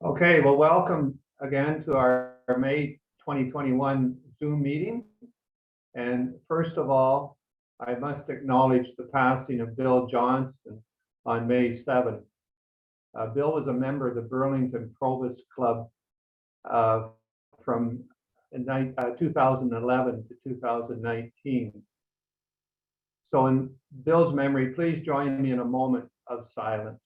Okay, well, welcome again to our May 2021 Zoom meeting. And first of all, I must acknowledge the passing of Bill Johnston on May 7th. Bill was a member of the Burlington Provost Club from 2011 to 2019. So in Bill's memory, please join me in a moment of silence.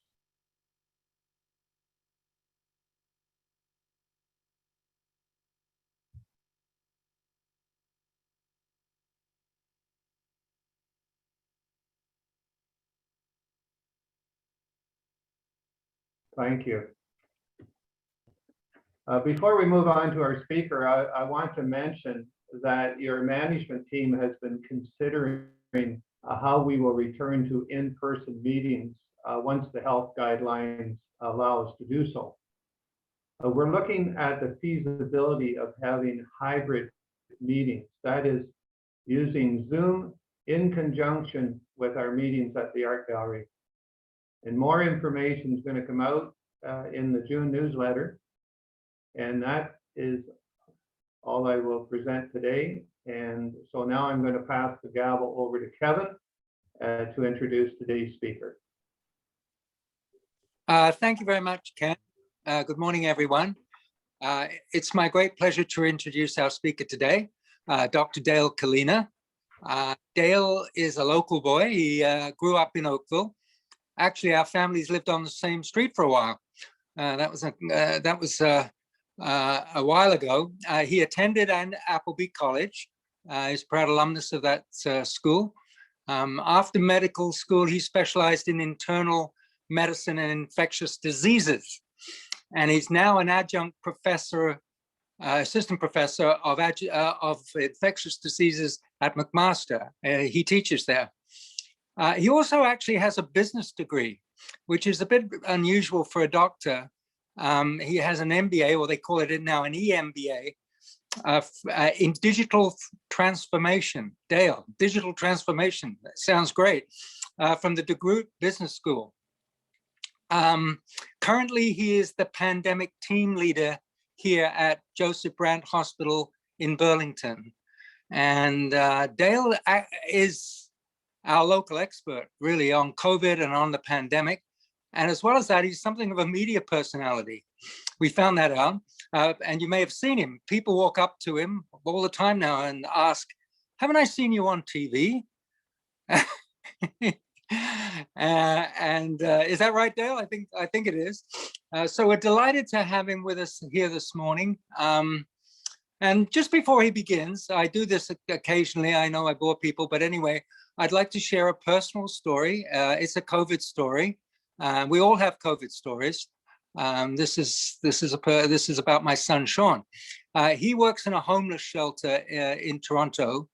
Thank you. Before we move on to our speaker, I want to mention that your management team has been considering how we will return to in-person meetings once the health guidelines allow us to do so. We're looking at the feasibility of having hybrid meetings, that is, using Zoom in conjunction with our meetings at the Art Gallery. And more information is going to come out in the June newsletter. And that is all I will present today. And so now I'm going to pass the gavel over to Kevin to introduce today's speaker. Thank you very much, Ken. Good morning, everyone. It's my great pleasure to introduce our speaker today, Dr. Dale Kalina. Dale is a local boy. He grew up in Oakville. Actually, our families lived on the same street for a while. That was a while ago. He attended Appleby College. He's a proud alumnus of that school. After medical school, he specialized in internal medicine and infectious diseases. And he's now an adjunct professor, assistant professor of infectious diseases at McMaster. He teaches there. He also actually has a business degree, which is a bit unusual for a doctor. He has an MBA, or they call it now an EMBA, in digital transformation. Dale, digital transformation, that sounds great, from the DeGroote Business School. Currently, he is the pandemic team leader here at Joseph Brant Hospital in Burlington. And Dale is our local expert, really, on COVID and on the pandemic. And as well as that, he's something of a media personality. We found that out, and you may have seen him. People walk up to him all the time now and ask, haven't I seen you on TV? Is that right, Dale? I think it is. So we're delighted to have him with us here this morning. And just before he begins, I do this occasionally. I know I bore people, but anyway, I'd like to share a personal story. It's a COVID story. We all have COVID stories. This is about my son, Sean. He works in a homeless shelter in Toronto.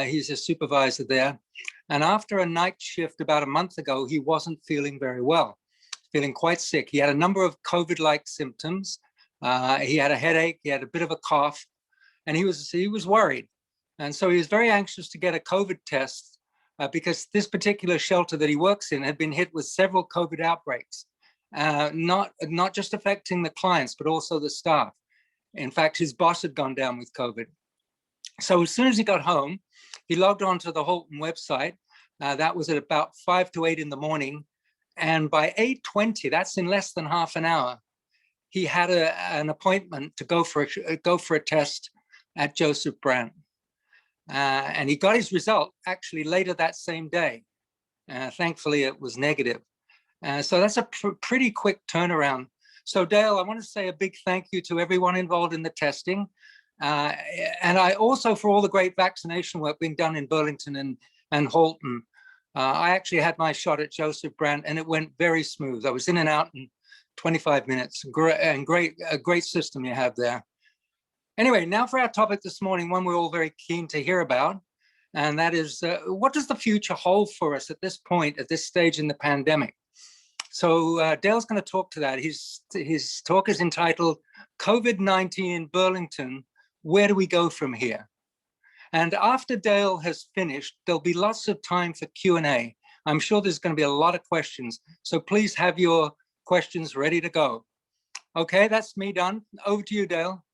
He's a supervisor there. And after a night shift about a month ago, he wasn't feeling very well, feeling quite sick. He had a number of COVID-like symptoms. He had a headache, he had a bit of a cough, and he was worried. And so he was very anxious to get a COVID test because this particular shelter that he works in had been hit with several COVID outbreaks, not just affecting the clients, but also the staff. In fact, his boss had gone down with COVID. So as soon as he got home, he logged on to the Halton website. That was at about 5 to 8 in the morning. And by 8:20, that's in less than half an hour, he had an appointment to go for a test at Joseph Brant. And he got his result actually later that same day. Thankfully, it was negative. So that's a pretty quick turnaround. So Dale, I want to say a big thank you to everyone involved in the testing. And I also for all the great vaccination work being done in Burlington and Halton. I actually had my shot at Joseph Brant and it went very smooth. I was in and out in 25 minutes. A great system you have there. Anyway, now for our topic this morning, one we're all very keen to hear about, and that is what does the future hold for us at this point, at this stage in the pandemic? So Dale's going to talk to that. His talk is entitled COVID-19 in Burlington, Where Do We Go From Here? And after Dale has finished, there'll be lots of time for Q&A. I'm sure there's going to be a lot of questions, so please have your questions ready to go. Okay, that's me done. Over to you, Dale.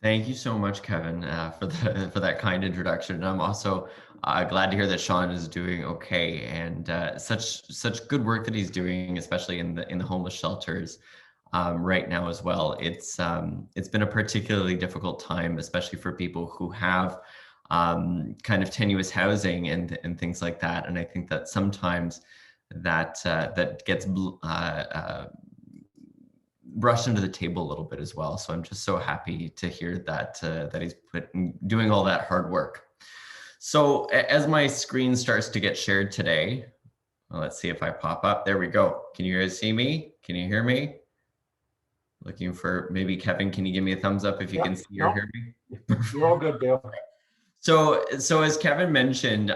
Thank you so much, Kevin, for that kind introduction. And I'm also glad to hear that Sean is doing okay, and such good work that he's doing, especially in the homeless shelters right now as well. It's been a particularly difficult time, especially for people who have kind of tenuous housing and things like that. And I think that sometimes that gets brushed under the table a little bit as well. So I'm just so happy to hear that that he's doing all that hard work. So as my screen starts to get shared today, well, let's see if I pop up. There we go. Can you guys see me? Can you hear me? Looking for maybe Kevin. Can you give me a thumbs up if you can see or hear me? You're all good, Dale. So as Kevin mentioned,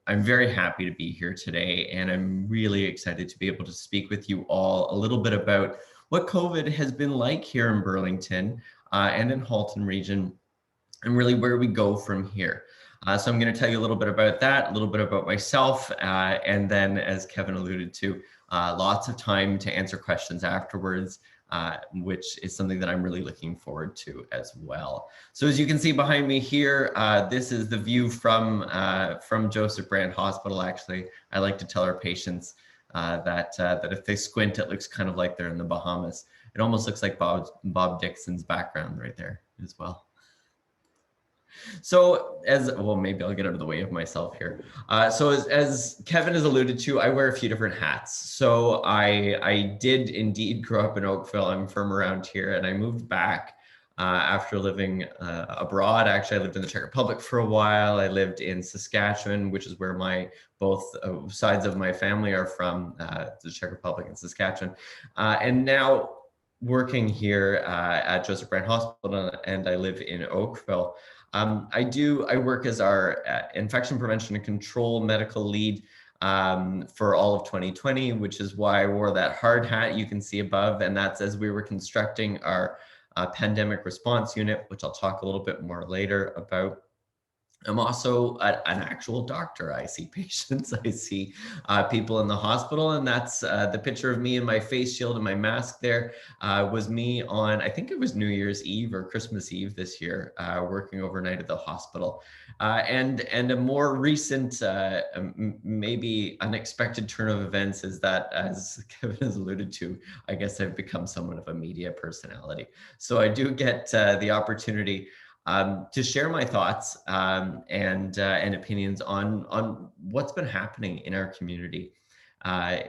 I'm very happy to be here today, and I'm really excited to be able to speak with you all a little bit about what COVID has been like here in Burlington and in Halton region, and really where we go from here. So I'm going to tell you a little bit about that, a little bit about myself, and then, as Kevin alluded to, lots of time to answer questions afterwards, which is something that I'm really looking forward to as well. So as you can see behind me here, this is the view from Joseph Brand Hospital. Actually, I like to tell our patients that if they squint, it looks kind of like they're in the Bahamas. It almost looks like Bob Dixon's background right there as well. So well, maybe I'll get out of the way of myself here. So as Kevin has alluded to, I wear a few different hats. So I did indeed grow up in Oakville. I'm from around here, and I moved back after living abroad. Actually, I lived in the Czech Republic for a while. I lived in Saskatchewan, which is where both sides of my family are from, the Czech Republic and Saskatchewan. And now working here at Joseph Brand Hospital, and I live in Oakville. I work as our infection prevention and control medical lead for all of 2020, which is why I wore that hard hat you can see above. And that's as we were constructing our pandemic response unit, which I'll talk a little bit more later about. I'm also an actual doctor. I see patients, I see people in the hospital, and that's the picture of me in my face shield and my mask there was me on, I think it was New Year's Eve or Christmas Eve this year, working overnight at the hospital. And a more recent, maybe unexpected turn of events is that, as Kevin has alluded to, I guess I've become somewhat of a media personality. So I do get the opportunity to share my thoughts and opinions on what's been happening in our community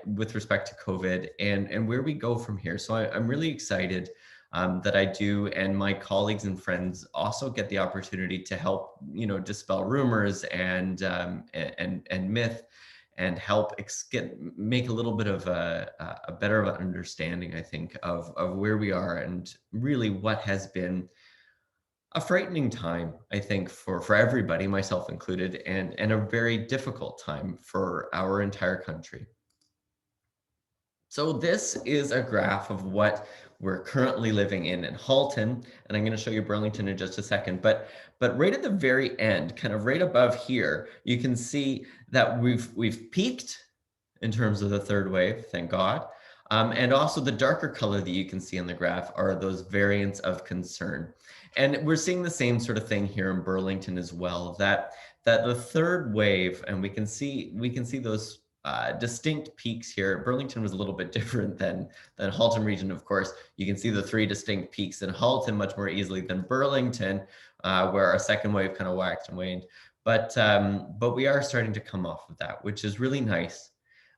with respect to COVID and where we go from here. So I'm really excited that I do, and my colleagues and friends also get the opportunity to help, dispel rumors and myth, and help make a little bit of a better understanding, I think, of where we are and really what has been a frightening time, I think, for everybody, myself included, and a very difficult time for our entire country. So this is a graph of what we're currently living in Halton, and I'm going to show you Burlington in just a second. But right at the very end, kind of right above here, you can see that we've peaked in terms of the third wave, thank God. And also the darker color that you can see on the graph are those variants of concern. And we're seeing the same sort of thing here in Burlington as well, that the third wave, and we can see those distinct peaks here. Burlington was a little bit different than Halton region, of course. You can see the three distinct peaks in Halton much more easily than Burlington, where our second wave kind of waxed and waned. But we are starting to come off of that, which is really nice.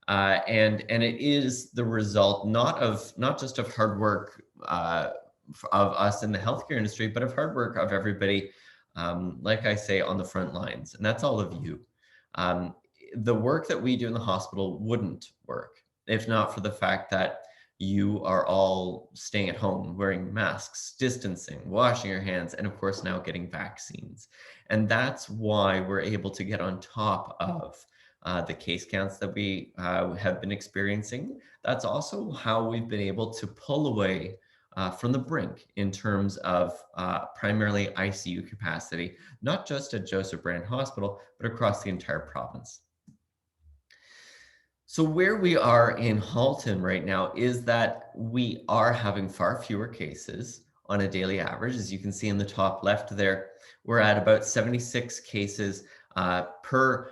And it is the result not just of hard work of us in the healthcare industry, but of hard work of everybody, like I say, on the front lines, and that's all of you. The work that we do in the hospital wouldn't work if not for the fact that you are all staying at home, wearing masks, distancing, washing your hands, and of course now getting vaccines. And that's why we're able to get on top of the case counts that we have been experiencing. That's also how we've been able to pull away from the brink in terms of primarily ICU capacity, not just at Joseph Brand Hospital, but across the entire province. So where we are in Halton right now is that we are having far fewer cases on a daily average. As you can see in the top left there, we're at about 76 cases per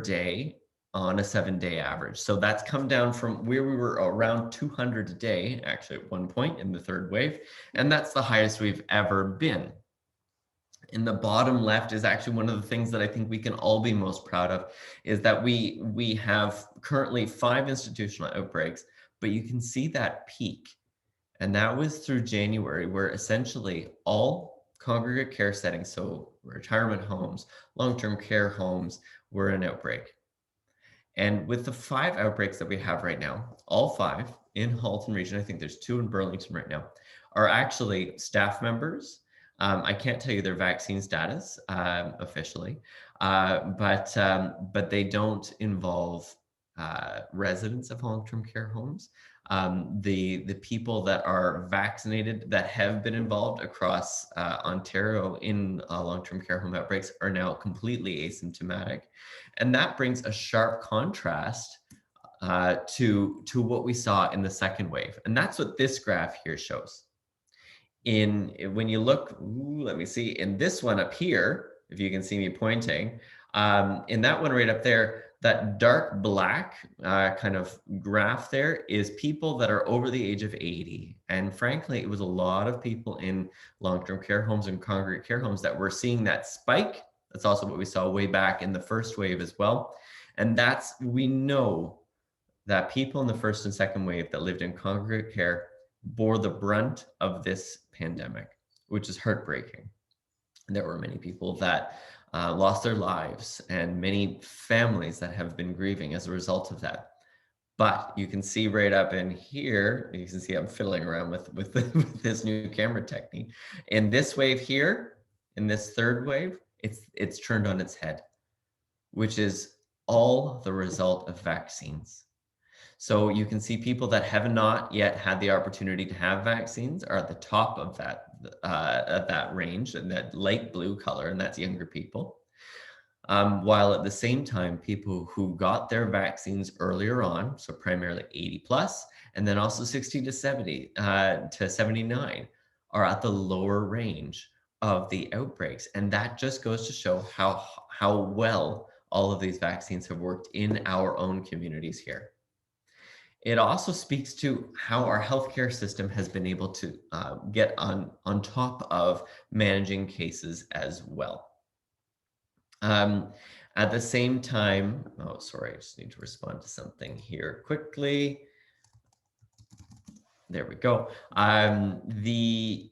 day on a 7-day average. So that's come down from where we were around 200 a day, actually at one point in the third wave, and that's the highest we've ever been. In the bottom left is actually one of the things that I think we can all be most proud of, is that we have currently 5 institutional outbreaks, but you can see that peak. And that was through January, where essentially all congregate care settings, so retirement homes, long-term care homes, were an outbreak. And with the 5 outbreaks that we have right now, all 5 in Halton region, I think there's 2 in Burlington right now, are actually staff members. I can't tell you their vaccine status officially, but they don't involve residents of long-term care homes. The people that are vaccinated that have been involved across Ontario in long-term care home outbreaks are now completely asymptomatic. And that brings a sharp contrast to what we saw in the second wave. And that's what this graph here shows. When you look, let me see, in this one up here, if you can see me pointing, in that one right up there, that dark black kind of graph there is people that are over the age of 80. And frankly, it was a lot of people in long-term care homes and congregate care homes that were seeing that spike. That's also what we saw way back in the first wave as well. And we know that people in the first and second wave that lived in congregate care bore the brunt of this pandemic, which is heartbreaking. There were many people that lost their lives and many families that have been grieving as a result of that. But you can see right up in here, you can see I'm fiddling around with this new camera technique. In this wave here, in this third wave, it's turned on its head, which is all the result of vaccines. So you can see people that have not yet had the opportunity to have vaccines are at the top of that range, and that light blue color, and that's younger people. While at the same time, people who got their vaccines earlier on, so primarily 80 plus, and then also 60 to 70 to 79, are at the lower range of the outbreaks. And that just goes to show how well all of these vaccines have worked in our own communities here. It also speaks to how our healthcare system has been able to get on top of managing cases as well. At the same time, oh, sorry, I just need to respond to something here quickly. There we go. The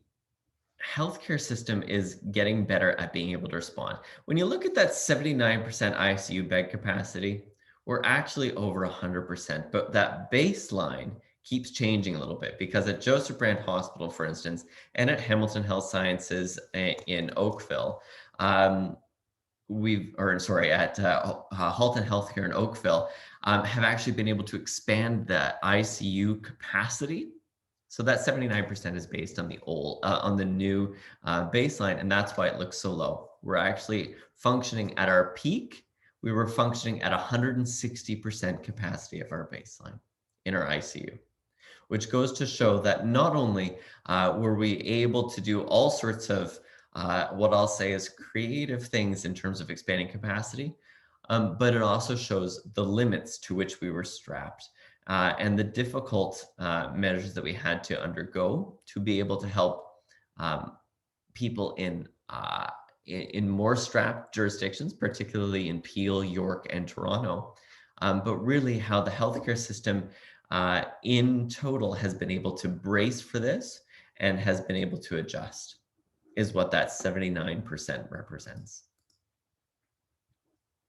healthcare system is getting better at being able to respond. When you look at that 79% ICU bed capacity, we're actually over 100%, but that baseline keeps changing a little bit, because at Joseph Brand Hospital, for instance, and at Hamilton Health Sciences in Oakville, at Halton Healthcare in Oakville, have actually been able to expand the ICU capacity. So that 79% is based on the new baseline, and that's why it looks so low. We're actually functioning at our peak. We were functioning at 160% capacity of our baseline in our ICU, which goes to show that not only were we able to do all sorts of what I'll say is creative things in terms of expanding capacity, but it also shows the limits to which we were strapped and the difficult measures that we had to undergo to be able to help people in more strapped jurisdictions, particularly in Peel, York, and Toronto, but really how the healthcare system in total has been able to brace for this and has been able to adjust, is what that 79% represents.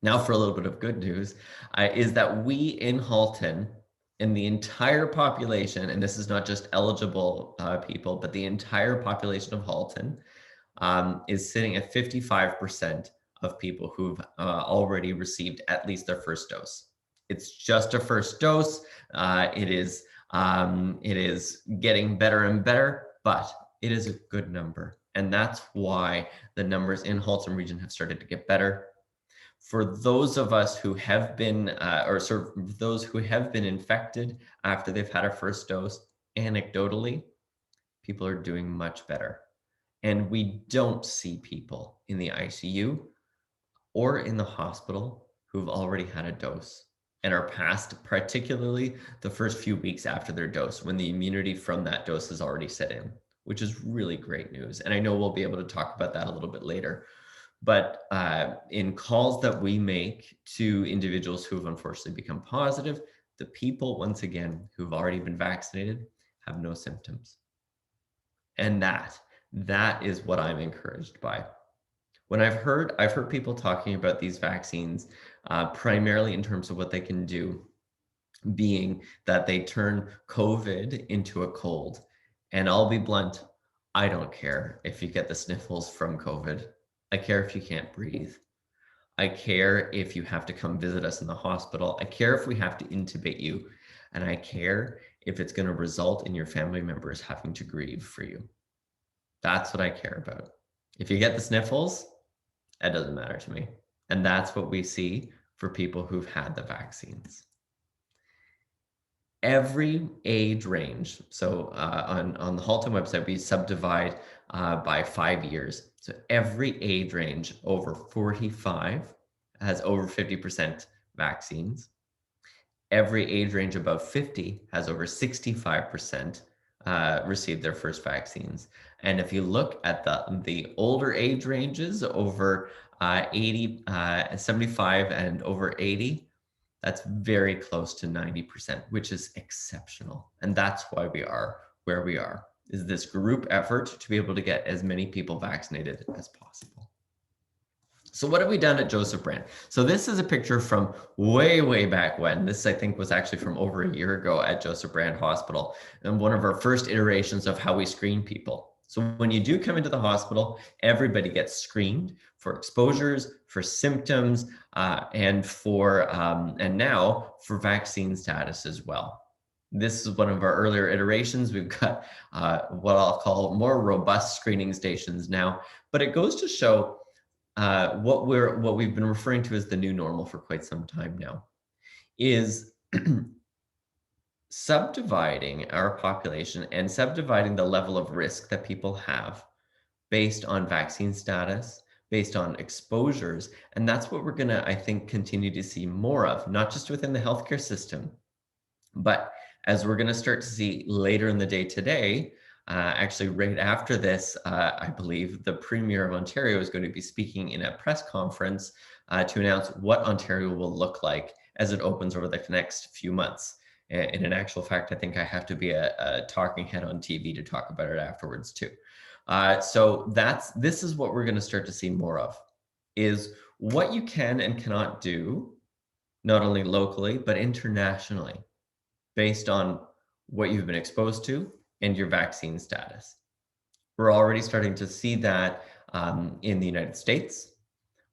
Now for a little bit of good news, is that we in Halton, in the entire population, and this is not just eligible people, but the entire population of Halton, is sitting at 55% of people who've already received at least their first dose. It's just a first dose. It is getting better and better, but it is a good number. And that's why the numbers in Halton region have started to get better. For those of us who have been, or sort of those who have been infected after they've had a first dose, anecdotally, people are doing much better. And we don't see people in the ICU or in the hospital who've already had a dose and are past, particularly the first few weeks after their dose, when the immunity from that dose has already set in, which is really great news. And I know we'll be able to talk about that a little bit later. But in calls that we make to individuals who have unfortunately become positive, the people, once again, who've already been vaccinated have no symptoms. And that is what I'm encouraged by. When I've heard people talking about these vaccines, primarily in terms of what they can do, being that they turn COVID into a cold. And I'll be blunt, I don't care if you get the sniffles from COVID. I care if you can't breathe. I care if you have to come visit us in the hospital. I care if we have to intubate you. And I care if it's going to result in your family members having to grieve for you. That's what I care about. If you get the sniffles, that doesn't matter to me. And that's what we see for people who've had the vaccines. Every age range, so on the Halton website, we subdivide by 5 years. So every age range over 45 has over 50% vaccines. Every age range above 50 has over 65% received their first vaccines. And if you look at the older age ranges over 80, 75 and over 80, that's very close to 90%, which is exceptional. And that's why we are where we are, is this group effort to be able to get as many people vaccinated as possible. So what have we done at Joseph Brand? So this is a picture from way, way back when. This, I think, was actually from over a year ago at Joseph Brand Hospital, and one of our first iterations of how we screen people. So when you do come into the hospital, everybody gets screened for exposures, for symptoms, and now for vaccine status as well. This is one of our earlier iterations. We've got what I'll call more robust screening stations now, but it goes to show what we've been referring to as the new normal for quite some time now, is subdividing our population and subdividing the level of risk that people have based on vaccine status, based on exposures. And that's what we're going to, I think, continue to see more of, not just within the healthcare system, but as we're going to start to see later in the day today, actually right after this, I believe the Premier of Ontario is going to be speaking in a press conference to announce what Ontario will look like as it opens over the next few months. And in actual fact, I think I have to be a talking head on TV to talk about it afterwards too. So this is what we're going to start to see more of, is what you can and cannot do, not only locally, but internationally, based on what you've been exposed to and your vaccine status. We're already starting to see that in the United States.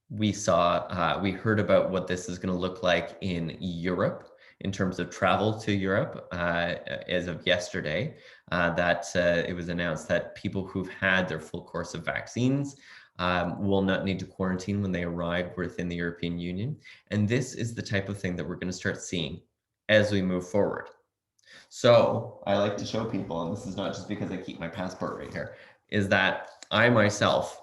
We heard about what this is going to look like in Europe in terms of travel to Europe as of yesterday, that it was announced that people who've had their full course of vaccines will not need to quarantine when they arrive within the European Union. And this is the type of thing that we're going to start seeing as we move forward. So I like to show people, and this is not just because I keep my passport right here, is that I myself,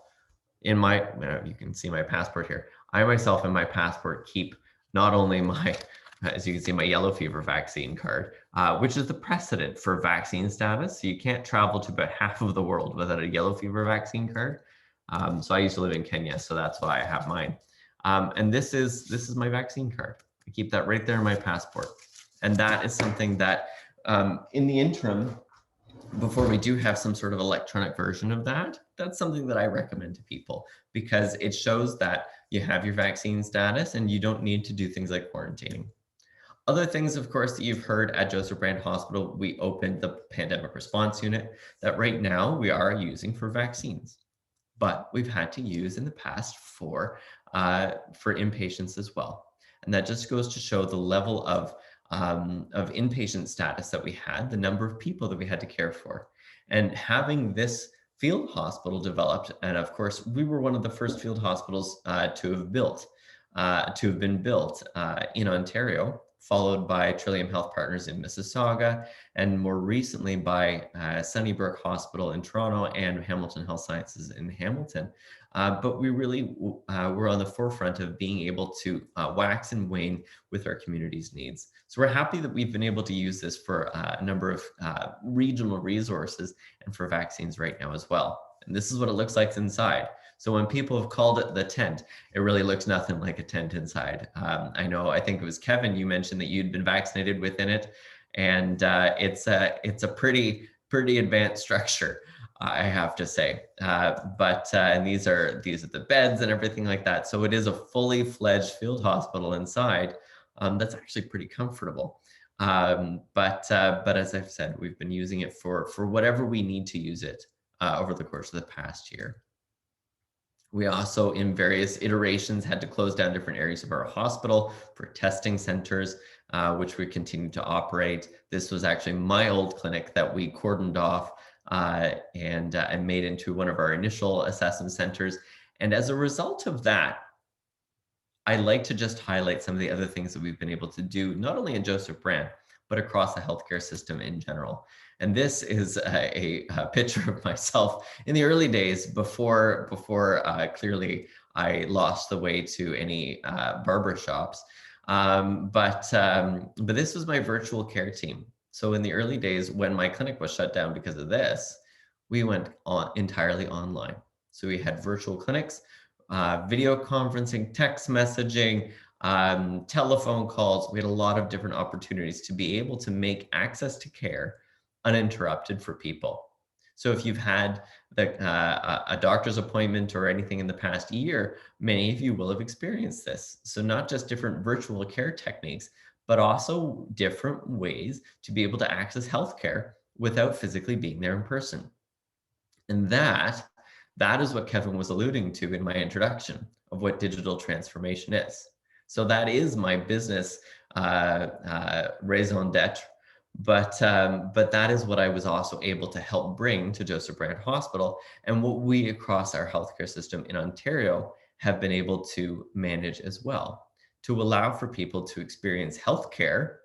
you can see my passport here, I myself in my passport keep not only my, as you can see, my yellow fever vaccine card, which is the precedent for vaccine status. So you can't travel to about half of the world without a yellow fever vaccine card. So I used to live in Kenya, so that's why I have mine. And this is my vaccine card. I keep that right there in my passport. And that is something that in the interim, before we do have some sort of electronic version of that, that's something that I recommend to people, because it shows that you have your vaccine status and you don't need to do things like quarantining. Other things, of course, that you've heard at Joseph Brand Hospital, we opened the pandemic response unit that right now we are using for vaccines, but we've had to use in the past for inpatients as well. And that just goes to show the level of inpatient status that we had, the number of people that we had to care for. And having this field hospital developed, and of course, we were one of the first field hospitals to have built to have been built in Ontario, followed by Trillium Health Partners in Mississauga, and more recently by Sunnybrook Hospital in Toronto and Hamilton Health Sciences in Hamilton. But we really were on the forefront of being able to wax and wane with our community's needs. So we're happy that we've been able to use this for a number of regional resources and for vaccines right now as well. And this is what it looks like inside. So when people have called it the tent, it really looks nothing like a tent inside. I think it was Kevin, you mentioned that you'd been vaccinated within it, and it's a pretty advanced structure, I have to say. And these are the beds and everything like that. So it is a fully fledged field hospital inside. That's actually pretty comfortable. But as I've said, we've been using it for whatever we need to use it over the course of the past year. We also, in various iterations, had to close down different areas of our hospital for testing centers, which we continue to operate. This was actually my old clinic that we cordoned off and made into one of our initial assessment centers. And as a result of that, I'd like to just highlight some of the other things that we've been able to do, not only in Joseph Brand, but across the healthcare system in general. And this is a picture of myself in the early days before clearly I lost the way to any barber shops. But this was my virtual care team. So in the early days when my clinic was shut down because of this, we went entirely online. So we had virtual clinics, video conferencing, text messaging, telephone calls. We had a lot of different opportunities to be able to make access to care uninterrupted for people. So if you've had a doctor's appointment or anything in the past year, many of you will have experienced this. So not just different virtual care techniques, but also different ways to be able to access healthcare without physically being there in person. And that is what Kevin was alluding to in my introduction of what digital transformation is. So that is my business raison d'etre. But that is what I was also able to help bring to Joseph Brand Hospital, and what we across our healthcare system in Ontario have been able to manage as well, to allow for people to experience healthcare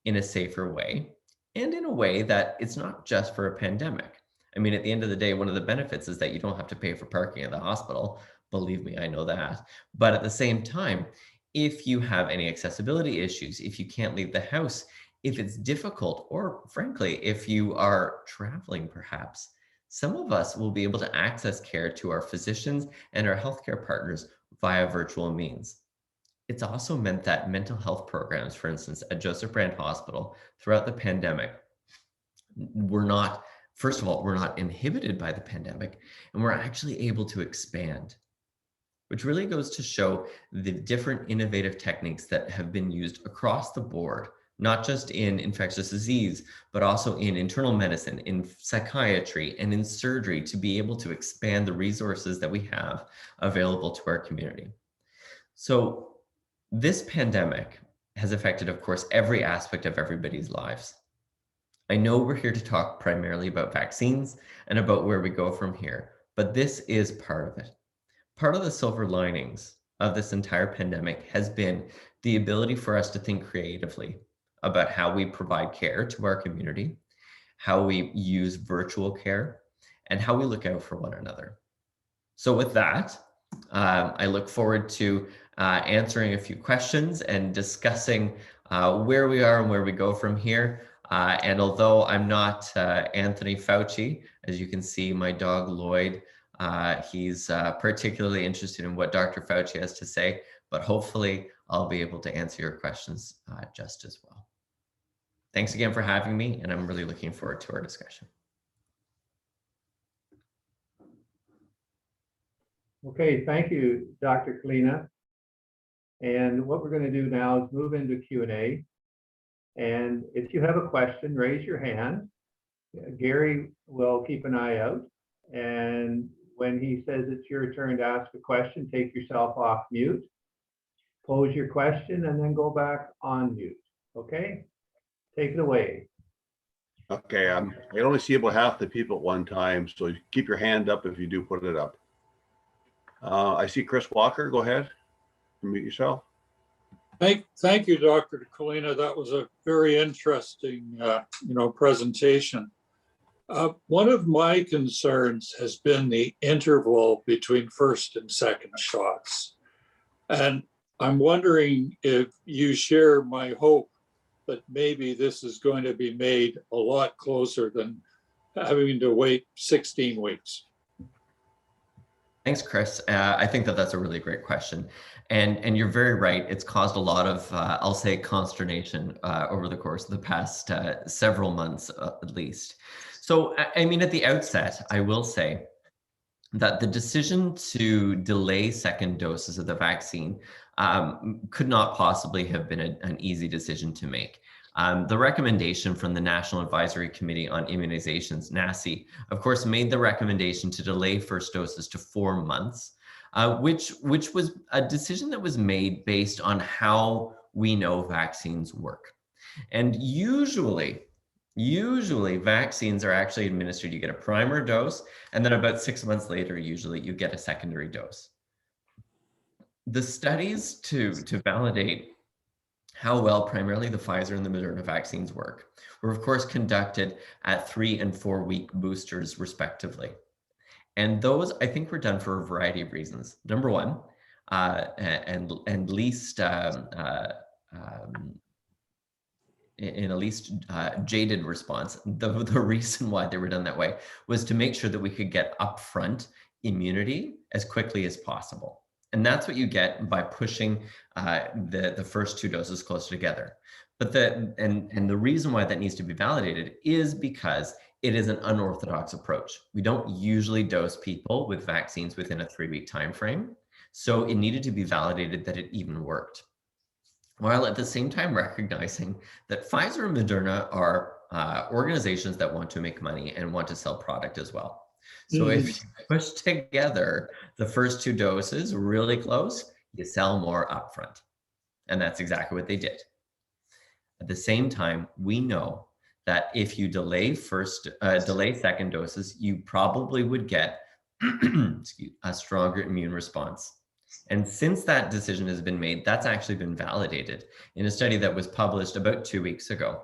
in a safer way, and in a way that it's not just for a pandemic. I mean, at the end of the day, one of the benefits is that you don't have to pay for parking at the hospital. Believe me, I know that. But at the same time, if you have any accessibility issues, if you can't leave the house, if it's difficult, or frankly, if you are traveling perhaps, some of us will be able to access care to our physicians and our healthcare partners via virtual means. It's also meant that mental health programs, for instance, at Joseph Brand Hospital throughout the pandemic, first of all, we're not inhibited by the pandemic, and we're actually able to expand, which really goes to show the different innovative techniques that have been used across the board, not just in infectious disease, but also in internal medicine, in psychiatry, and in surgery, to be able to expand the resources that we have available to our community. So this pandemic has affected, of course, every aspect of everybody's lives. I know we're here to talk primarily about vaccines and about where we go from here, but this is part of it. Part of the silver linings of this entire pandemic has been the ability for us to think creatively about how we provide care to our community, how we use virtual care, and how we look out for one another. So with that, I look forward to answering a few questions and discussing where we are and where we go from here. And although I'm not Anthony Fauci, as you can see, my dog Lloyd, he's particularly interested in what Dr. Fauci has to say, but hopefully I'll be able to answer your questions just as well. Thanks again for having me, and I'm really looking forward to our discussion. Okay, thank you, Dr. Kalina. And what we're going to do now is move into Q&A. And if you have a question, raise your hand. Gary will keep an eye out. And when he says it's your turn to ask a question, take yourself off mute, pose your question, and then go back on mute. Okay? Take it away. Okay, I can only see about half the people at one time, so keep your hand up if you do put it up. I see Chris Walker, go ahead. unmute yourself. Thank you, Dr. Colina. That was a very interesting, presentation. One of my concerns has been the interval between first and second shots. And I'm wondering if you share my hope that maybe this is going to be made a lot closer than having to wait 16 weeks. Thanks, Chris. I think that that's a really great question. And you're very right. It's caused a lot of, I'll say, consternation over the course of the past several months, at least. So, I mean, at the outset, I will say that the decision to delay second doses of the vaccine could not possibly have been an easy decision to make. The recommendation from the National Advisory Committee on Immunizations, NACI, of course, made the recommendation to delay first doses to 4 months, which was a decision that was made based on how we know vaccines work. And usually vaccines are actually administered. You get a primer dose, and then about 6 months later, usually you get a secondary dose. The studies to validate how well primarily the Pfizer and the Moderna vaccines work were, of course, conducted at 3 and 4 week boosters, respectively. And those, I think, were done for a variety of reasons. Number one, and least in a least jaded response, the reason why they were done that way was to make sure that we could get upfront immunity as quickly as possible. And that's what you get by pushing the first 2 doses closer together. But the reason why that needs to be validated is because it is an unorthodox approach. We don't usually dose people with vaccines within a 3-week time frame. So it needed to be validated that it even worked, while at the same time recognizing that Pfizer and Moderna are organizations that want to make money and want to sell product as well. So if you push together the first 2 doses really close, you sell more upfront. And that's exactly what they did. At the same time, we know that if you delay second doses, you probably would get a stronger immune response. And since that decision has been made, that's actually been validated in a study that was published about 2 weeks ago.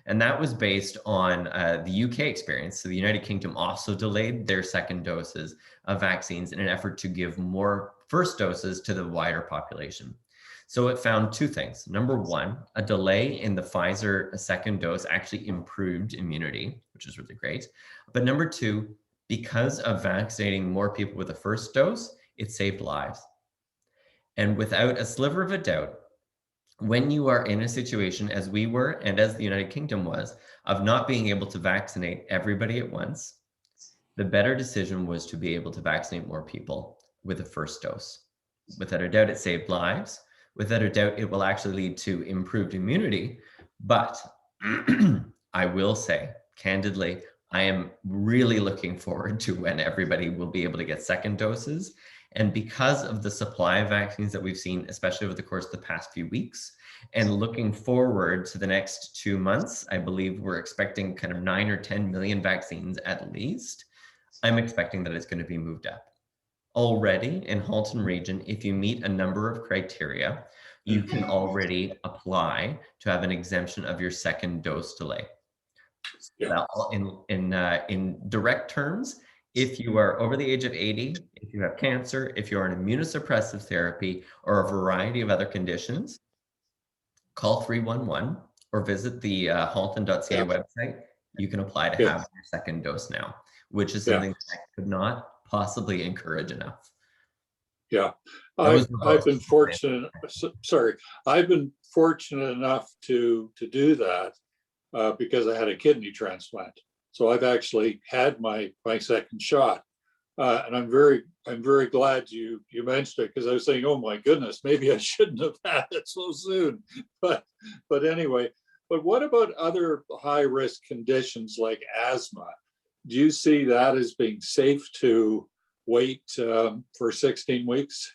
And that was based on the UK experience. So the United Kingdom also delayed their second doses of vaccines in an effort to give more first doses to the wider population. So it found 2 things. Number one, a delay in the Pfizer second dose actually improved immunity, which is really great. But number 2, because of vaccinating more people with the first dose, it saved lives. And without a sliver of a doubt, when you are in a situation, as we were and as the United Kingdom was, of not being able to vaccinate everybody at once, the better decision was to be able to vaccinate more people with the first dose. Without a doubt, it saved lives. Without a doubt, it will actually lead to improved immunity. But I will say, candidly, I am really looking forward to when everybody will be able to get second doses. And because of the supply of vaccines that we've seen, especially over the course of the past few weeks, and looking forward to the next 2 months, I believe we're expecting kind of 9 or 10 million vaccines at least. I'm expecting that it's going to be moved up. Already in Halton Region, if you meet a number of criteria, you can already apply to have an exemption of your second dose delay. Yeah. In direct terms, if you are over the age of 80, if you have cancer, if you're on immunosuppressive therapy, or a variety of other conditions, call 311 or visit the halton.ca website. You can apply to have your second dose now, which is something that I could not possibly encourage enough. Yeah, I've been fortunate. Sorry, I've been fortunate enough to do that because I had a kidney transplant. So I've actually had my second shot, and I'm very glad you mentioned it, because I was saying, oh my goodness, maybe I shouldn't have had it so soon. But anyway, but what about other high risk conditions like asthma? Do you see that as being safe to wait for 16 weeks?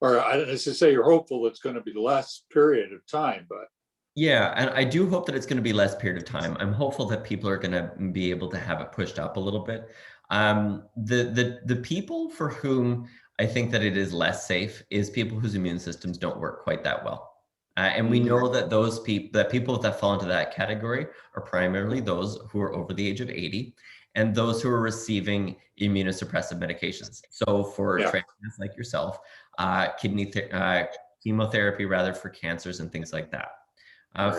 Or I don't know, to say you're hopeful it's going to be less period of time, but. Yeah, and I do hope that it's going to be less period of time. I'm hopeful that people are going to be able to have it pushed up a little bit. The people for whom I think that it is less safe is people whose immune systems don't work quite that well. And we know that those people that fall into that category are primarily those who are over the age of 80 and those who are receiving immunosuppressive medications. So for transplants like yourself, chemotherapy rather for cancers and things like that.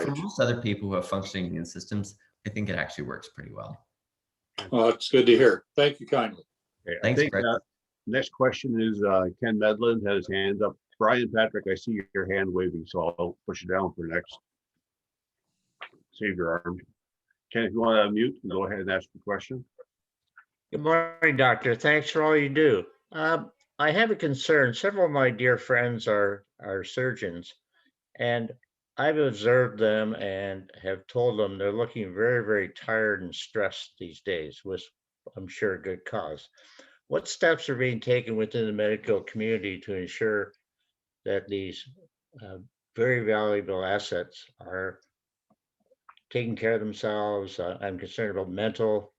For most other people who have functioning immune systems, I think it actually works pretty well. Well, it's good to hear. Thank you kindly. Okay, Thanks, I think Fred. next question is Ken Medlin had his hands up. Brian Patrick, I see your hand waving, so I'll push it down for next. Save your arm. Ken, if you want to unmute, go ahead and ask the question. Good morning, Doctor. Thanks for all you do. I have a concern. Several of my dear friends are surgeons, and I've observed them and have told them they're looking very, very tired and stressed these days, with, I'm sure, good cause. What steps are being taken within the medical community to ensure that these very valuable assets are taking care of themselves? I'm concerned about mental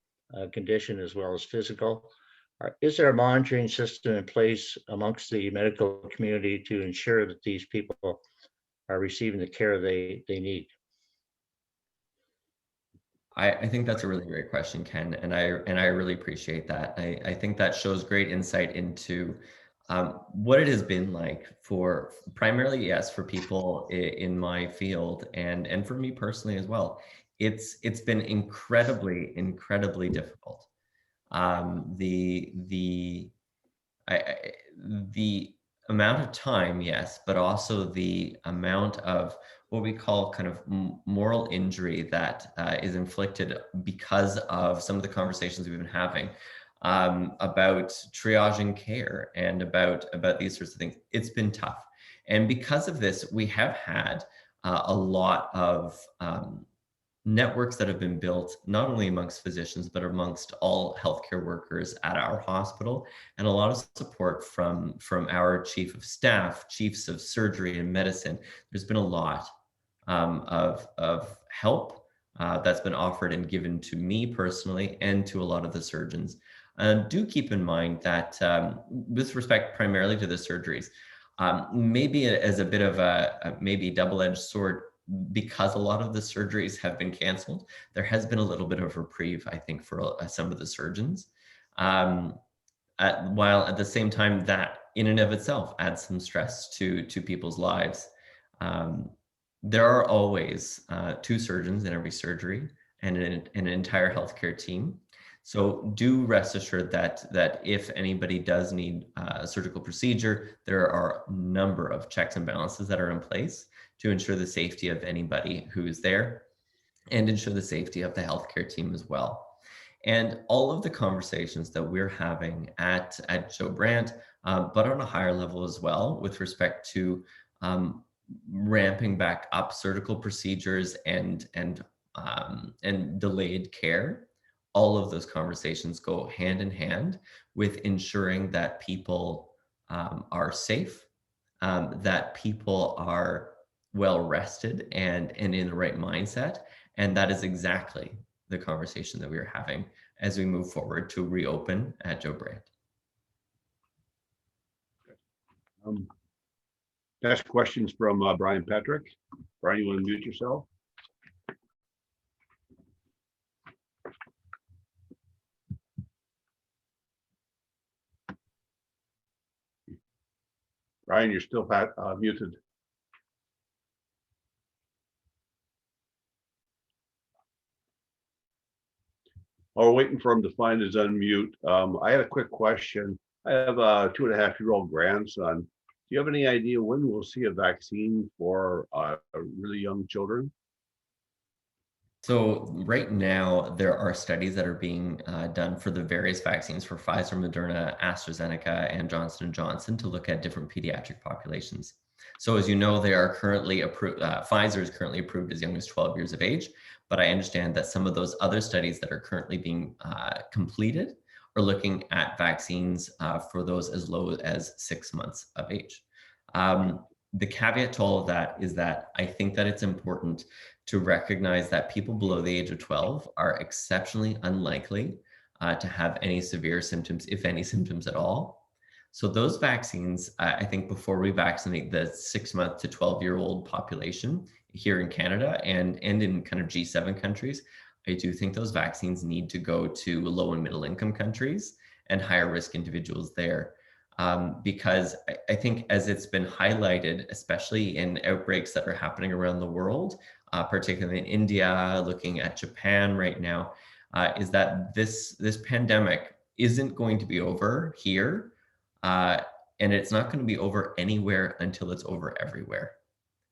condition as well as physical. Is there a monitoring system in place amongst the medical community to ensure that these people are receiving the care they need? I think that's a really great question, Ken, and I really appreciate that. I think that shows great insight into what it has been like for primarily, yes, for people in my field and for me personally as well. It's been incredibly difficult. The amount of time, yes, but also the amount of what we call kind of moral injury that is inflicted because of some of the conversations we've been having about triaging care and about these sorts of things. It's been tough. And because of this, we have had a lot of networks that have been built, not only amongst physicians, but amongst all healthcare workers at our hospital, and a lot of support from our chief of staff, chiefs of surgery and medicine. There's been a lot of help that's been offered and given to me personally and to a lot of the surgeons. Do keep in mind that with respect primarily to the surgeries, maybe as a bit of a maybe double-edged sword, because a lot of the surgeries have been canceled, there has been a little bit of reprieve, I think, for some of the surgeons. While at the same time, that in and of itself adds some stress to people's lives. There are always 2 surgeons in every surgery and an entire healthcare team. So do rest assured that if anybody does need a surgical procedure, there are a number of checks and balances that are in place to ensure the safety of anybody who is there and ensure the safety of the healthcare team as well. And all of the conversations that we're having at Joe Brandt, but on a higher level as well, with respect to ramping back up surgical procedures and delayed care, all of those conversations go hand in hand with ensuring that people are safe, that people are well rested and in the right mindset. And that is exactly the conversation that we are having as we move forward to reopen at Joe Brandt. Next questions from Brian Patrick. Brian, you want to mute yourself? Brian, you're still muted. While we're waiting for him to find his unmute, I had a quick question. I have a 2.5-year-old grandson. Do you have any idea when we'll see a vaccine for really young children? So right now, there are studies that are being done for the various vaccines for Pfizer, Moderna, AstraZeneca, and Johnson & Johnson to look at different pediatric populations. So as you know, they are currently approved, Pfizer is currently approved as young as 12 years of age, but I understand that some of those other studies that are currently being completed are looking at vaccines for those as low as 6 months of age. The caveat to all of that is that I think that it's important to recognize that people below the age of 12 are exceptionally unlikely to have any severe symptoms, if any symptoms at all. So those vaccines, I think before we vaccinate the 6-month to 12-year-old population here in Canada and in kind of G7 countries, I do think those vaccines need to go to low and middle income countries and higher risk individuals there. Because I think as it's been highlighted, especially in outbreaks that are happening around the world, particularly in India, looking at Japan right now, is that this pandemic isn't going to be over here. And it's not going to be over anywhere until it's over everywhere.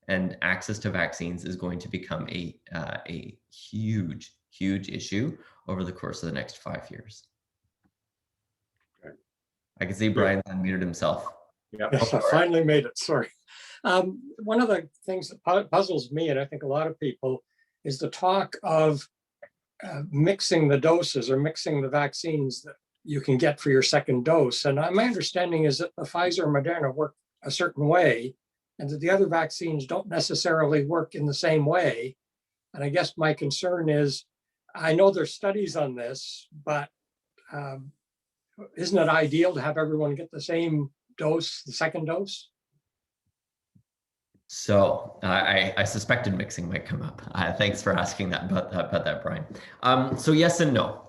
And access to vaccines is going to become a huge, huge issue over the course of the next 5 years. Okay. I can see Brian unmuted himself. Yeah. Yes, I finally made it, sorry. One of the things that puzzles me, and I think a lot of people, is the talk of mixing the doses or mixing the vaccines that you can get for your second dose. And my understanding is that the Pfizer and Moderna work a certain way, and that the other vaccines don't necessarily work in the same way. And I guess my concern is, I know there's studies on this, but isn't it ideal to have everyone get the same dose, the second dose? So I suspected mixing might come up. Thanks for asking that about that, Brian. So yes and no.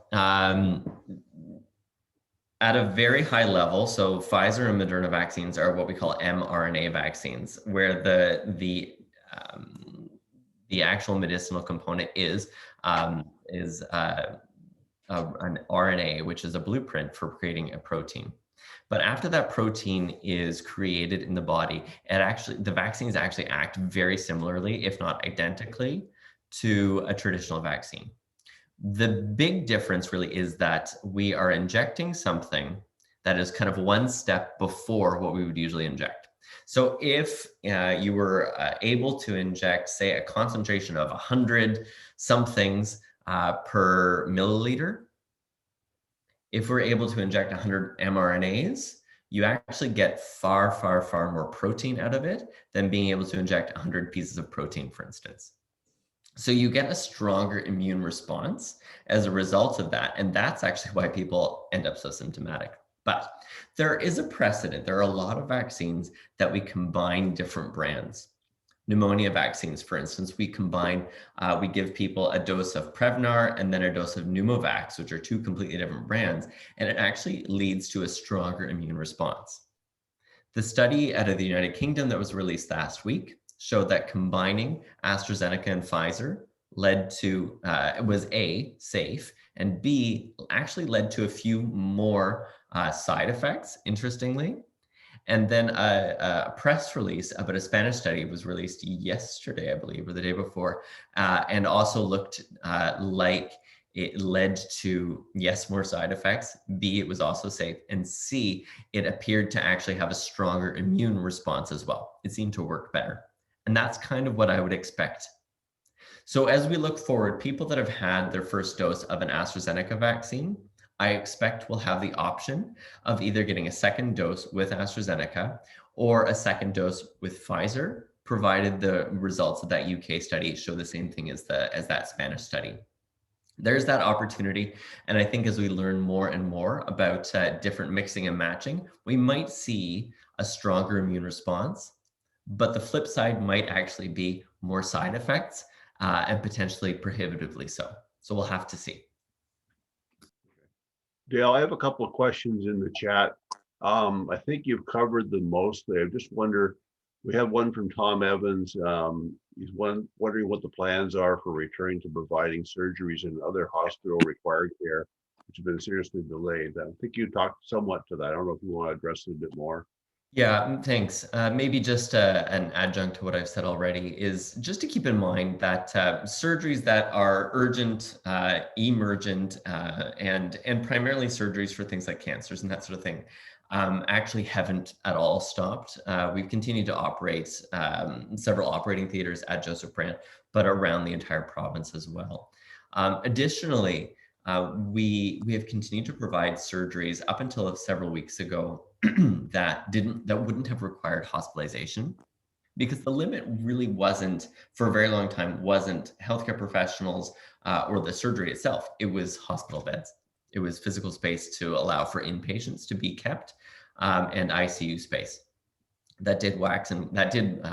At a very high level, so Pfizer and Moderna vaccines are what we call mRNA vaccines, where the actual medicinal component is an RNA, which is a blueprint for creating a protein. But after that protein is created in the body, the vaccines actually act very similarly, if not identically, to a traditional vaccine. The big difference really is that we are injecting something that is kind of one step before what we would usually inject. So if you were able to inject, say, a concentration of 100 somethings per milliliter, if we're able to inject 100 mRNAs, you actually get far, far, far more protein out of it than being able to inject 100 pieces of protein, for instance. So you get a stronger immune response as a result of that. And that's actually why people end up so symptomatic. But there is a precedent. There are a lot of vaccines that we combine different brands. Pneumonia vaccines, for instance, we give people a dose of Prevnar and then a dose of Pneumovax, which are two completely different brands, and it actually leads to a stronger immune response. The study out of the United Kingdom that was released last week showed that combining AstraZeneca and Pfizer was A, safe, and B, actually led to a few more side effects, interestingly. And then a press release about a Spanish study was released yesterday, I believe, or the day before, and also looked like it led to, yes, more side effects, B, it was also safe, and C, it appeared to actually have a stronger immune response as well. It seemed to work better. And that's kind of what I would expect. So as we look forward, people that have had their first dose of an AstraZeneca vaccine, I expect will have the option of either getting a second dose with AstraZeneca or a second dose with Pfizer, provided the results of that UK study show the same thing as that Spanish study. There's that opportunity. And I think as we learn more and more about different mixing and matching, we might see a stronger immune response. But the flip side might actually be more side effects and potentially prohibitively so. So we'll have to see. Dale, I have a couple of questions in the chat. I think you've covered them mostly. I just wonder, we have one from Tom Evans. He's wondering what the plans are for returning to providing surgeries and other hospital required care, which have been seriously delayed. I think you talked somewhat to that. I don't know if you want to address it a bit more. Yeah, thanks. Maybe just an adjunct to what I've said already is just to keep in mind that surgeries that are urgent, emergent, and primarily surgeries for things like cancers and that sort of thing actually haven't at all stopped. We've continued to operate several operating theaters at Joseph Brant, but around the entire province as well. Additionally, we have continued to provide surgeries up until several weeks ago that wouldn't have required hospitalization, because the limit really wasn't, for a very long time, wasn't healthcare professionals or the surgery itself. It was hospital beds. It was physical space to allow for inpatients to be kept and ICU space. That did wax and that did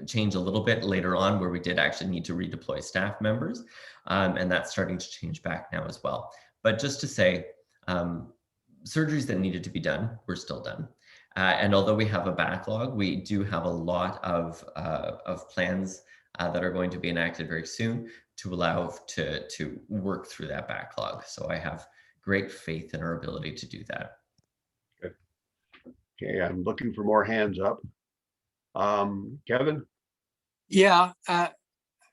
change a little bit later on, where we did actually need to redeploy staff members, and that's starting to change back now as well. But just to say, surgeries that needed to be done were still done. And although we have a backlog, we do have a lot of plans that are going to be enacted very soon to allow to work through that backlog. So I have great faith in our ability to do that. Good. Okay, I'm looking for more hands up. Kevin? Yeah.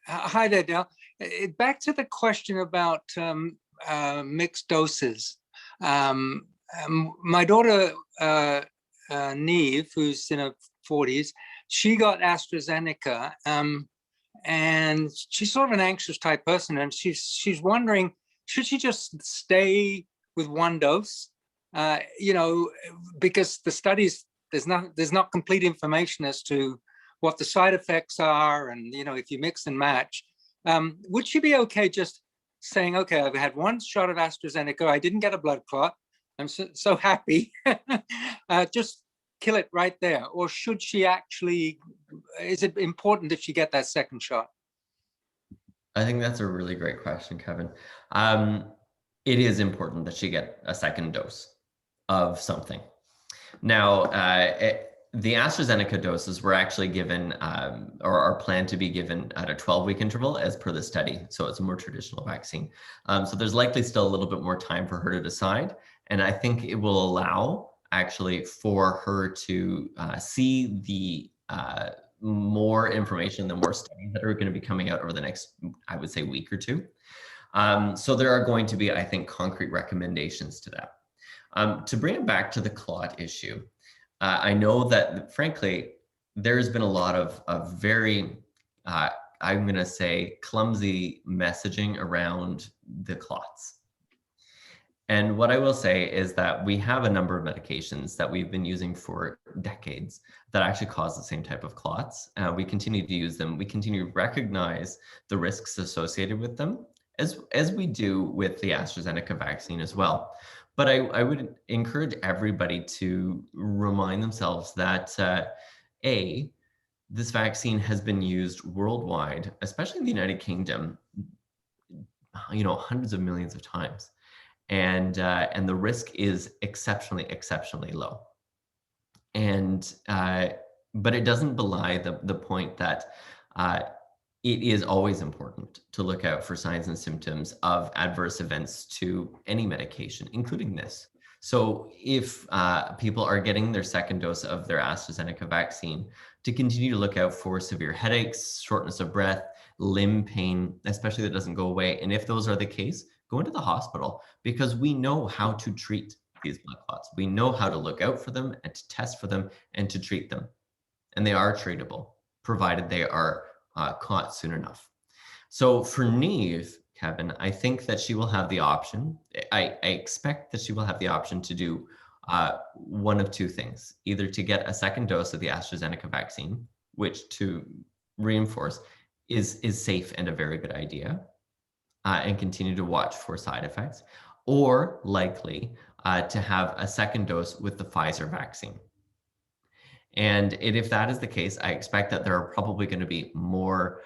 Hi there, Dale. Back to the question about mixed doses. My daughter, Neve, who's in her 40s, she got AstraZeneca, and she's sort of an anxious type person, and she's wondering, should she just stay with one dose? You know, because the studies, there's not complete information as to what the side effects are, and you know, if you mix and match. Would she be okay just saying, okay, I've had one shot of AstraZeneca, I didn't get a blood clot, I'm so happy, just kill it right there? Or should she actually, is it important that she get that second shot? I think that's a really great question, Kevin. It is important that she get a second dose of something. Now, the AstraZeneca doses were actually given, or are planned to be given at a 12-week interval as per the study. So it's a more traditional vaccine. So there's likely still a little bit more time for her to decide. And I think it will allow actually for her to see the more information, the more studies that are going to be coming out over the next, I would say, week or two. So there are going to be, I think, concrete recommendations to that. To bring it back to the clot issue, I know that, frankly, there's been a lot of very, I'm going to say, clumsy messaging around the clots. And what I will say is that we have a number of medications that we've been using for decades that actually cause the same type of clots. We continue to use them. We continue to recognize the risks associated with them, as we do with the AstraZeneca vaccine as well. But I would encourage everybody to remind themselves that, this vaccine has been used worldwide, especially in the United Kingdom, you know, hundreds of millions of times. And the risk is exceptionally low. And but it doesn't belie the point that it is always important to look out for signs and symptoms of adverse events to any medication, including this. So if people are getting their second dose of their AstraZeneca vaccine, to continue to look out for severe headaches, shortness of breath, limb pain, especially that doesn't go away. And if those are the case, go into the hospital, because we know how to treat these blood clots. We know how to look out for them and to test for them and to treat them. And they are treatable, provided they are caught soon enough. So for Neve, Kevin, I think that she will have the option. I expect that she will have the option to do one of two things: either to get a second dose of the AstraZeneca vaccine, which, to reinforce, is safe and a very good idea, and continue to watch for side effects, or likely to have a second dose with the Pfizer vaccine. And if that is the case, I expect that there are probably going to be more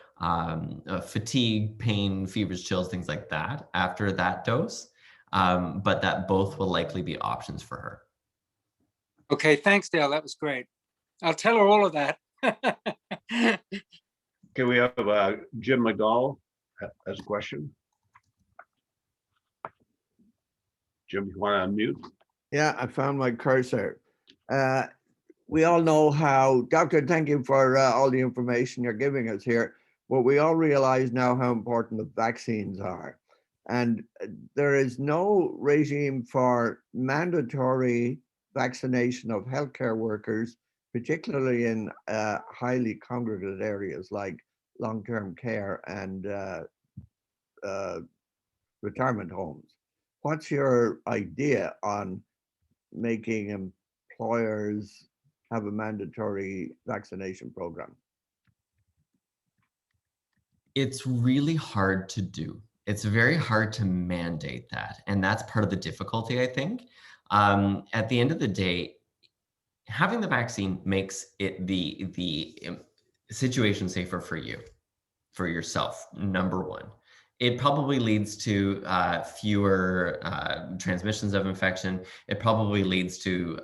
fatigue, pain, fevers, chills, things like that after that dose, but that both will likely be options for her. Okay, thanks, Dale. That was great. I'll tell her all of that. Okay, we have Jim McDowell has a question. Jim, you want to unmute? Yeah, I found my cursor. We all know how, Doctor, thank you for all the information you're giving us here, but we all realize now how important the vaccines are. And there is no regime for mandatory vaccination of healthcare workers, particularly in highly congregate areas like long-term care and retirement homes. What's your idea on making employers have a mandatory vaccination program? It's really hard to do. It's very hard to mandate that. And that's part of the difficulty, I think. At the end of the day, having the vaccine makes it the situation safer for you, for yourself, number one. It probably leads to fewer transmissions of infection. It probably leads to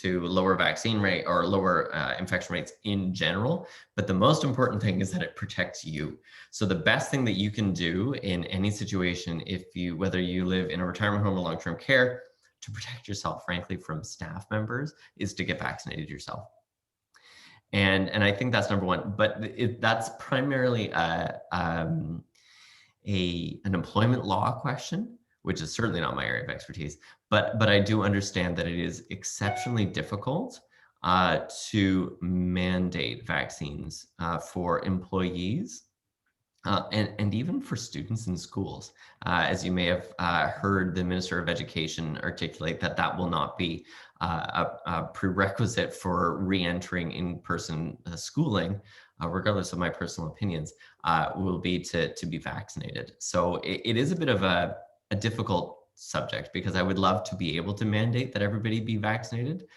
lower vaccine rate or lower infection rates in general. But the most important thing is that it protects you. So the best thing that you can do in any situation, whether you live in a retirement home or long-term care, to protect yourself, frankly, from staff members, is to get vaccinated yourself. And I think that's number one. But that's primarily an employment law question, which is certainly not my area of expertise, but I do understand that it is exceptionally difficult to mandate vaccines for employees and even for students in schools. As you may have heard the Minister of Education articulate, that will not be a prerequisite for re-entering in-person schooling, regardless of my personal opinions, will be to be vaccinated. So it is a bit of a difficult subject, because I would love to be able to mandate that everybody be vaccinated,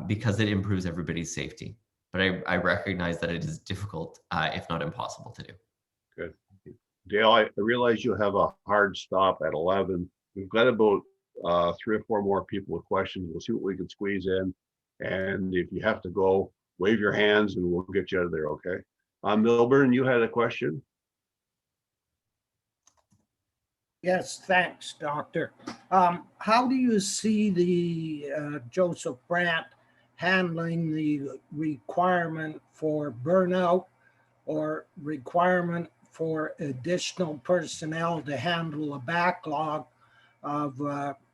because it improves everybody's safety. But I recognize that it is difficult, if not impossible to do. Good. Dale, I realize you have a hard stop at 11. We've got about 3 or 4 more people with questions. We'll see what we can squeeze in. And if you have to go, wave your hands and we'll get you out of there, okay? Milburn, you had a question? Yes, thanks, Doctor. How do you see the Joseph Brant handling the requirement for burnout or requirement for additional personnel to handle a backlog of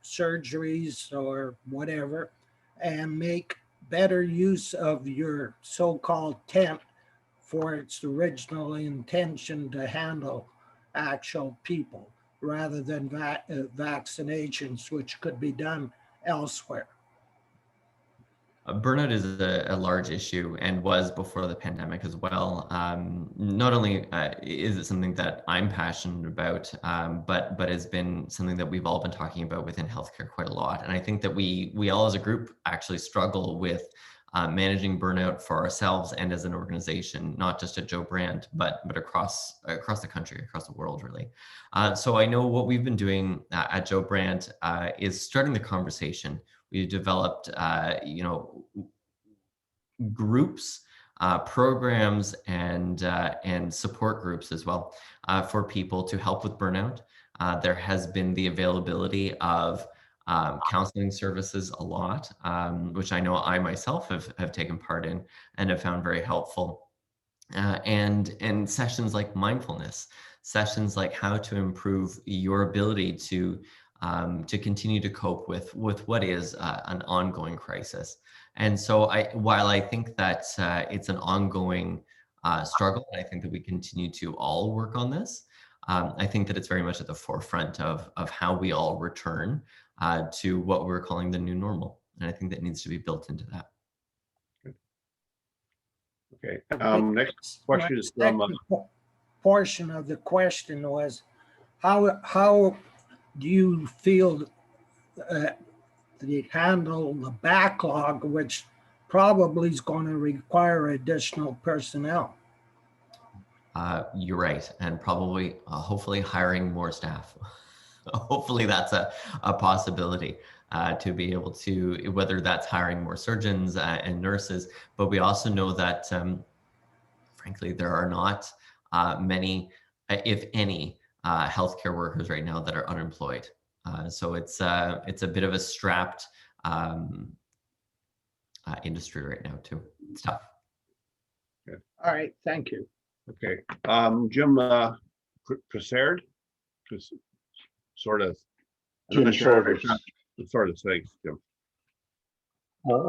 surgeries or whatever, and make better use of your so-called tent for its original intention to handle actual people, rather than vaccinations, which could be done elsewhere? Burnout is a large issue, and was before the pandemic as well. Not only is it something that I'm passionate about, but has been something that we've all been talking about within healthcare quite a lot. And I think that we all as a group actually struggle with managing burnout for ourselves and as an organization, not just at Joe Brant, but across the country, across the world, really. So I know what we've been doing at Joe Brant is starting the conversation. We've developed, groups, programs, and support groups as well for people to help with burnout. There has been the availability of counseling services a lot, which I know I myself have taken part in and have found very helpful. And sessions like mindfulness, sessions like how to improve your ability to continue to cope with what is an ongoing crisis. And so while I think that it's an ongoing struggle, and I think that we continue to all work on this, I think that it's very much at the forefront of how we all return to what we're calling the new normal. And I think that needs to be built into that. Okay. Next question is from portion of the question was, how do you feel they handle the backlog, which probably is going to require additional personnel? You're right, and probably, hopefully, hiring more staff. Hopefully, that's a possibility to be able to, whether that's hiring more surgeons and nurses, but we also know that, frankly, there are not many, if any, healthcare workers right now that are unemployed. So it's a bit of a strapped industry right now too. It's tough. Good. All right, thank you. Okay, Jim Pressard, sort of. Jim Shorters. Sort of things, Jim.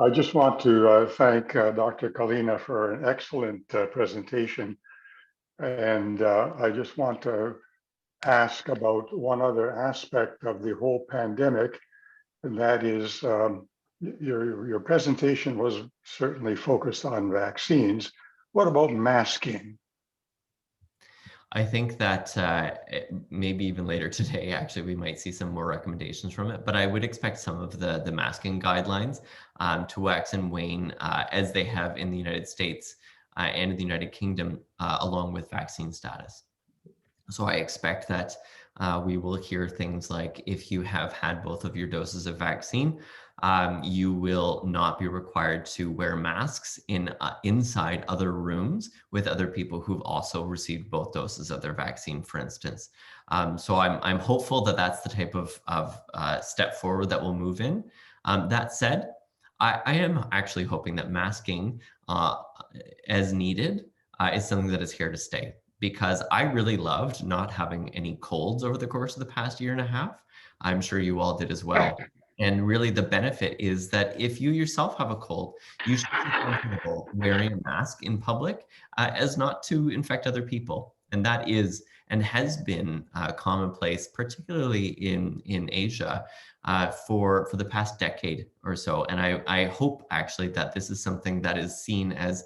I just want to thank Dr. Kalina for an excellent presentation. And I just want to ask about one other aspect of the whole pandemic, and that is your presentation was certainly focused on vaccines. What about masking? I think that maybe even later today, actually, we might see some more recommendations from it. But I would expect some of the masking guidelines to wax and wane as they have in the United States and in the United Kingdom, along with vaccine status. So I expect that we will hear things like, if you have had both of your doses of vaccine, you will not be required to wear masks inside other rooms with other people who've also received both doses of their vaccine, for instance. So I'm hopeful that that's the type of step forward that we'll move in. That said, I am actually hoping that masking as needed is something that is here to stay, because I really loved not having any colds over the course of the past year and a half. I'm sure you all did as well. And really the benefit is that if you yourself have a cold, you should be comfortable wearing a mask in public as not to infect other people. And that is and has been commonplace, particularly in Asia, for the past decade or so. And I hope actually that this is something that is seen as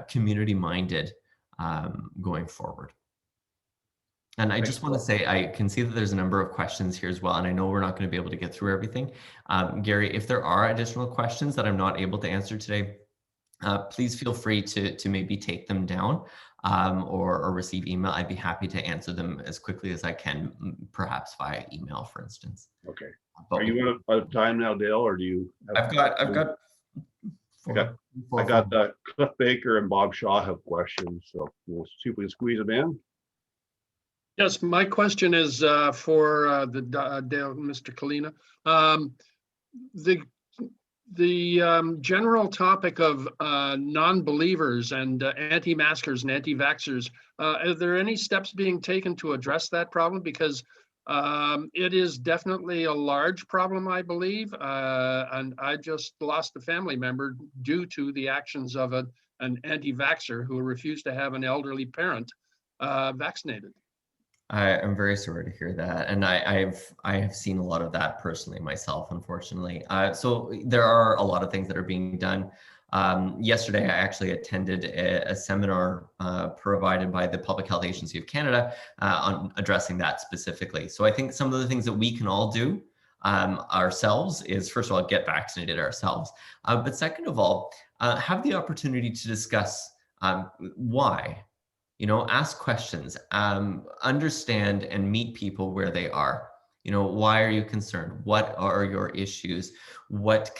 community-minded going forward. And I just want to say, I can see that there's a number of questions here as well, and I know we're not going to be able to get through everything. Gary, if there are additional questions that I'm not able to answer today, please feel free to maybe take them down or receive email. I'd be happy to answer them as quickly as I can, perhaps via email, for instance. Okay. Are you out of time now, Dale, or do you? I've got. I got Cliff Baker and Bob Shaw have questions, so we'll see if we can squeeze them in. Yes, my question is for Dale, Mr. Kalina. The general topic of non-believers and anti-maskers and anti-vaxxers, are there any steps being taken to address that problem? Because it is definitely a large problem, I believe, and I just lost a family member due to the actions of an anti-vaxxer who refused to have an elderly parent vaccinated. I'm very sorry to hear that, and I have seen a lot of that personally myself, unfortunately. So there are a lot of things that are being done. Yesterday, I actually attended a seminar provided by the Public Health Agency of Canada on addressing that specifically. So I think some of the things that we can all do ourselves is, first of all, get vaccinated ourselves, but second of all, have the opportunity to discuss why. You know, ask questions, understand and meet people where they are. You know, why are you concerned? What are your issues? What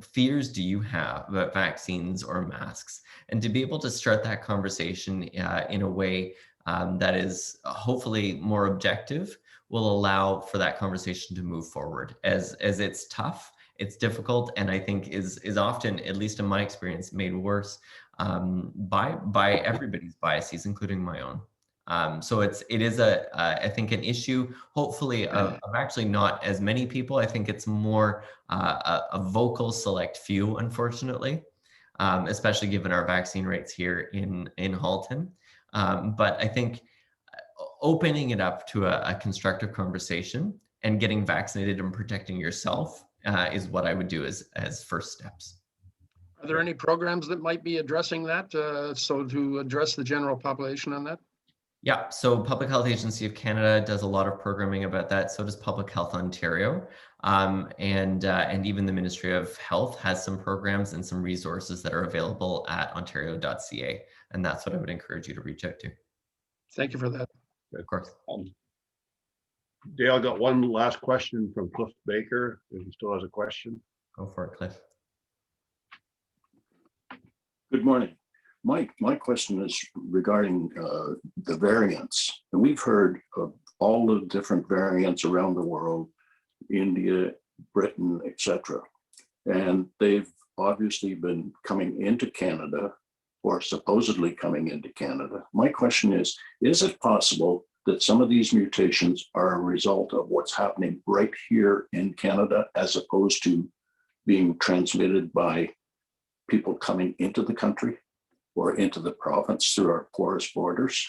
fears do you have about vaccines or masks? And to be able to start that conversation in a way that is hopefully more objective will allow for that conversation to move forward. As it's tough, it's difficult, and I think is often, at least in my experience, made worse by everybody's biases, including my own. So it is I think an issue, hopefully of actually not as many people. I think it's more a vocal select few, unfortunately, especially given our vaccine rates here in Halton. But I think opening it up to a constructive conversation and getting vaccinated and protecting yourself is what I would do as first steps. Are there any programs that might be addressing that, so to address the general population on that? Yeah, so Public Health Agency of Canada does a lot of programming about that. So does Public Health Ontario, and even the Ministry of Health has some programs and some resources that are available at ontario.ca, and that's what I would encourage you to reach out to. Thank you for that. Of course. Dale, got one last question from Cliff Baker, if he still has a question. Go for it, Cliff. Good morning. My question is regarding the variants. And we've heard of all the different variants around the world, India, Britain, etc. And they've obviously been coming into Canada, or supposedly coming into Canada. My question is it possible that some of these mutations are a result of what's happening right here in Canada, as opposed to being transmitted by people coming into the country or into the province through our porous borders?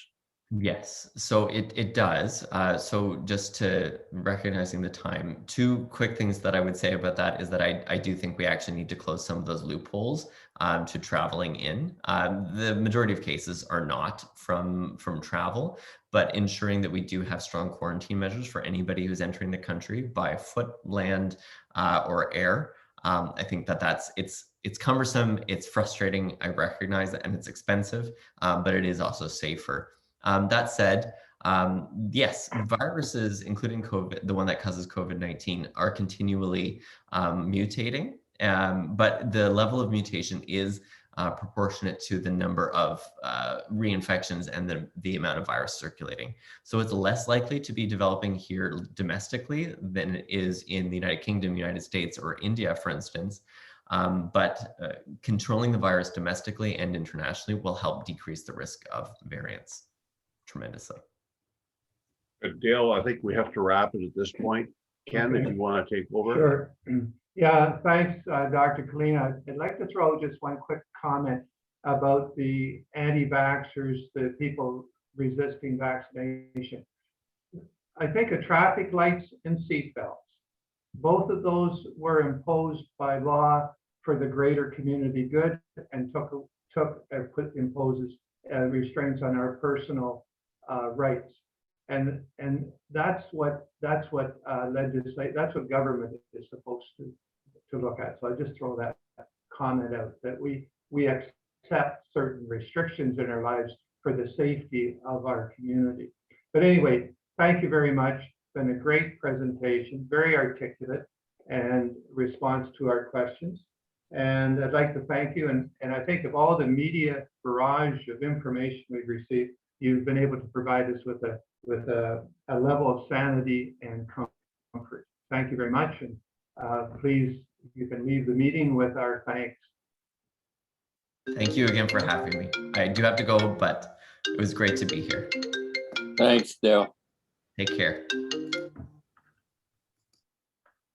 Yes, so it does. So just to recognizing the time, two quick things that I would say about that is that I do think we actually need to close some of those loopholes to traveling in. The majority of cases are not from travel, but ensuring that we do have strong quarantine measures for anybody who's entering the country by foot, land, or air. I think that it's cumbersome, it's frustrating. I recognize that, and it's expensive, but it is also safer. That said, yes, viruses, including COVID, the one that causes COVID-19, are continually mutating, but the level of mutation is proportionate to the number of reinfections and the amount of virus circulating. So it's less likely to be developing here domestically than it is in the United Kingdom, United States, or India, for instance. But controlling the virus domestically and internationally will help decrease the risk of variants tremendously. Dale, I think we have to wrap it at this point. Ken, if you want to take over. Sure. Yeah, thanks, Dr. Kalina. I'd like to throw just one quick comment about the anti-vaxxers, the people resisting vaccination. I think of traffic lights and seatbelts. Both of those were imposed by law for the greater community good and imposes restraints on our personal rights, and that's what legislate. That's what government is supposed to look at. So I just throw that comment out that we accept certain restrictions in our lives for the safety of our community. But anyway, thank you very much. It's been a great presentation, very articulate, and response to our questions. And I'd like to thank you. And I think of all the media barrage of information we've received, you've been able to provide us with a level of sanity and comfort. Thank you very much. And please, you can leave the meeting with our thanks. Thank you again for having me. I do have to go, but it was great to be here. Thanks, Dale. Take care.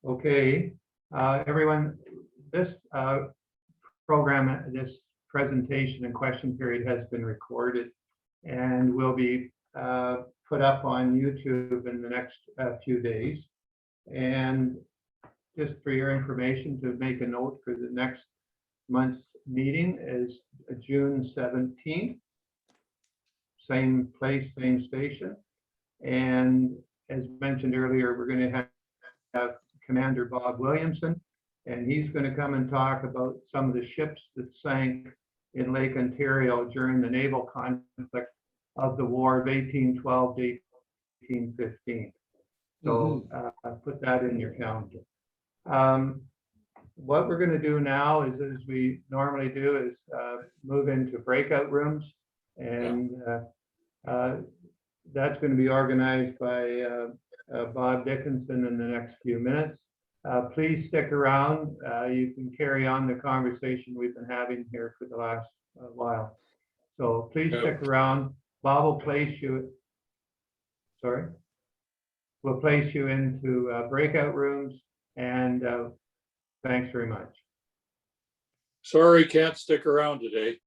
Okay, everyone, this program, this presentation and question period has been recorded and will be put up on YouTube in the next few days. And just for your information, to make a note for the next month's meeting is June 17th, same place, same station. And as mentioned earlier, we're going to have Commander Bob Williamson, and he's going to come and talk about some of the ships that sank in Lake Ontario during the naval conflict of the War of 1812 to 1815. So put that in your calendar. What we're going to do now is, as we normally do, is move into breakout rooms, and that's going to be organized by Bob Dickinson in the next few minutes. Please stick around. You can carry on the conversation we've been having here for the last while. So please stick around. Bob will place you, we'll place you into breakout rooms, and thanks very much. Sorry, can't stick around today.